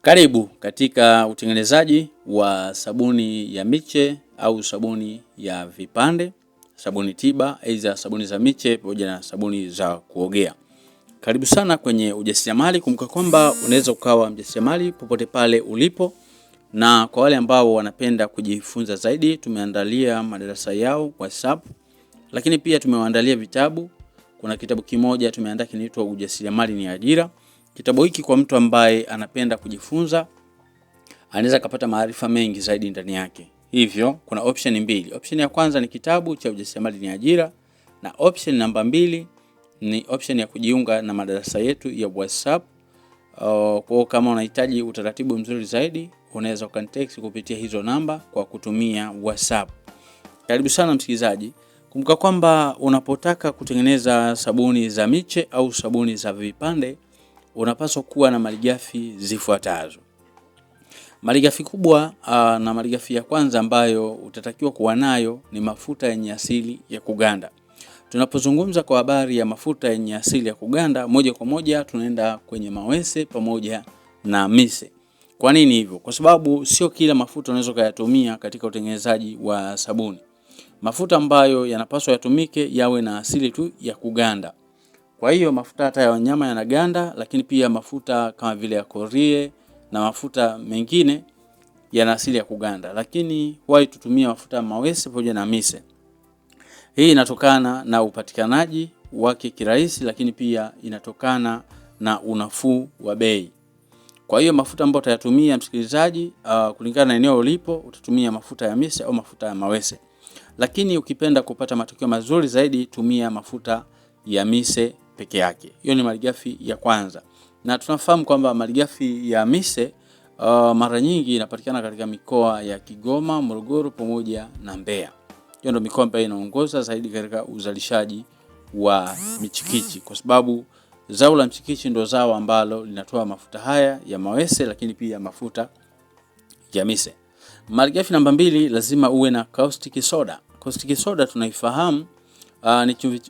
Karibu katika utengenezaji wa sabuni ya miche au sabuni ya vipande, sabuni tiba, aidha sabuni za miche pamoja na sabuni za kuogea. Karibu sana kwenye ujasiriamali. Kumbuka kwamba unaweza ukawa mjasiriamali popote pale ulipo, na kwa wale ambao wanapenda kujifunza zaidi, tumeandalia madarasa yao WhatsApp, lakini pia tumewaandalia vitabu. Kuna kitabu kimoja tumeandaa kinaitwa Ujasiriamali ni Ajira. Kitabu hiki kwa mtu ambaye anapenda kujifunza, anaweza kupata maarifa mengi zaidi ndani yake. Hivyo kuna option mbili. Option ya kwanza ni kitabu cha Ujasiriamali ni Ajira, na option namba 2 ni option ya kujiunga na madarasa yetu ya WhatsApp. Kwa kama unahitaji utaratibu mzuri zaidi, unaweza contact kupitia hizo namba kwa kutumia WhatsApp. Karibu sana msikilizaji. Kumbuka kwamba unapotaka kutengeneza sabuni za miche au sabuni za vipande, unapaswa kuwa na malighafi zifuatazo. Malighafi kubwa na malighafi ya kwanza ambayo utatakiwa kuwa nayo ni mafuta yenye asili ya kuganda. Tunapozungumza kwa habari ya mafuta yenye asili ya kuganda, moja kwa moja tunaenda kwenye mawese pamoja na mise. Kwa nini hivyo? Kwa sababu sio kila mafuta unaweza kuyatumia katika utengenezaji wa sabuni. Mafuta ambayo yanapaswa yatumike yawe na asili tu ya kuganda. Kwa hiyo mafuta hata ya wanyama yanaganda, lakini pia mafuta kama vile ya korie na mafuta mengine yana asili ya kuganda. Lakini why tutumia mafuta mawese pamoja na mise? Hii inatokana na upatikanaji wake kirahisi, lakini pia inatokana na unafuu wa bei. Kwa hiyo mafuta ambayo utayatumia msikilizaji, kulingana na eneo ulipo, utatumia mafuta ya mise au mafuta ya mawese. Lakini ukipenda kupata matokeo mazuri zaidi, tumia mafuta ya mise peke yake. Hiyo ni malighafi ya kwanza. Na tunafahamu kwamba malighafi ya mise mara nyingi inapatikana katika mikoa ya Kigoma, Morogoro pamoja na Mbeya. Hiyo ndio mikoa ambayo inaongoza zaidi katika uzalishaji wa michikichi, kwa sababu zao la mchikichi ndio zao ambalo linatoa mafuta haya ya mawese, lakini pia mafuta ya mise. Malighafi namba 2, lazima uwe na caustic soda. Caustic soda tunaifahamu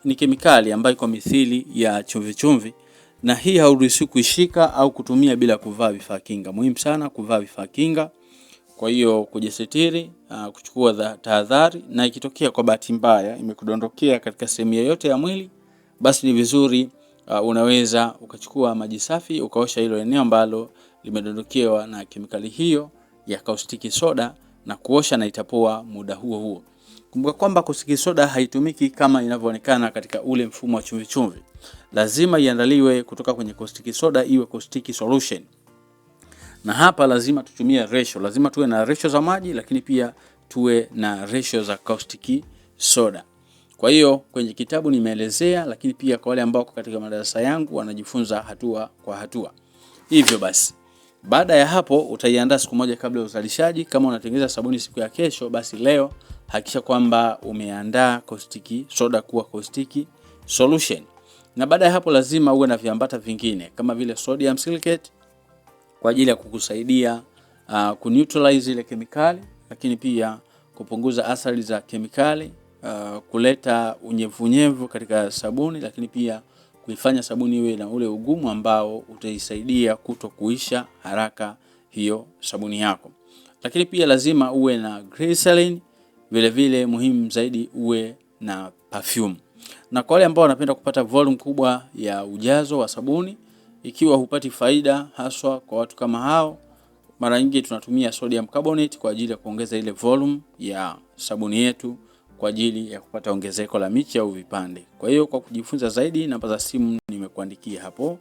ni kemikali ambayo iko mithili ya chumvi chumvi, na hii hauruhusiwi kuishika au kutumia bila kuvaa vifaa kinga. Muhimu sana kuvaa vifaa kinga. Kwa hiyo kujisitiri, kuchukua tahadhari, na ikitokea kwa bahati mbaya imekudondokea katika sehemu yoyote ya mwili, basi ni vizuri unaweza ukachukua maji safi ukaosha hilo eneo ambalo limedondokewa na kemikali hiyo ya caustic soda na kuosha, na itapoa muda huo huo. Kumbuka kwamba caustic soda haitumiki kama inavyoonekana katika ule mfumo wa chumvi chumvi. Lazima iandaliwe kutoka kwenye caustic soda iwe caustic solution. Na hapa lazima tutumie ratio. Lazima tuwe na ratio za maji, lakini pia tuwe na ratio za caustic soda. Kwa hiyo kwenye kitabu nimeelezea, lakini pia kwa wale ambao katika madarasa yangu wanajifunza hatua kwa hatua. Hivyo basi, baada ya hapo utaiandaa siku moja kabla ya uzalishaji. Kama unatengeneza sabuni siku ya kesho, basi leo hakikisha kwamba umeandaa caustic soda kuwa caustic solution. Na baada ya hapo lazima uwe na viambata vingine kama vile sodium silicate kwa ajili ya kukusaidia kuneutralize ile kemikali, lakini pia kupunguza athari za kemikali, kuleta unyevunyevu katika sabuni, lakini pia kuifanya sabuni iwe na ule ugumu ambao utaisaidia kutokuisha haraka hiyo sabuni yako. Lakini pia lazima uwe na glycerin, vile vile muhimu zaidi uwe na perfume. Na kwa wale ambao wanapenda kupata volume kubwa ya ujazo wa sabuni, ikiwa hupati faida haswa kwa watu kama hao, mara nyingi tunatumia sodium carbonate kwa ajili ya kuongeza ile volume ya sabuni yetu kwa ajili ya kupata ongezeko la miche au vipande. Kwa hiyo kwa kujifunza zaidi, namba za simu nimekuandikia hapo.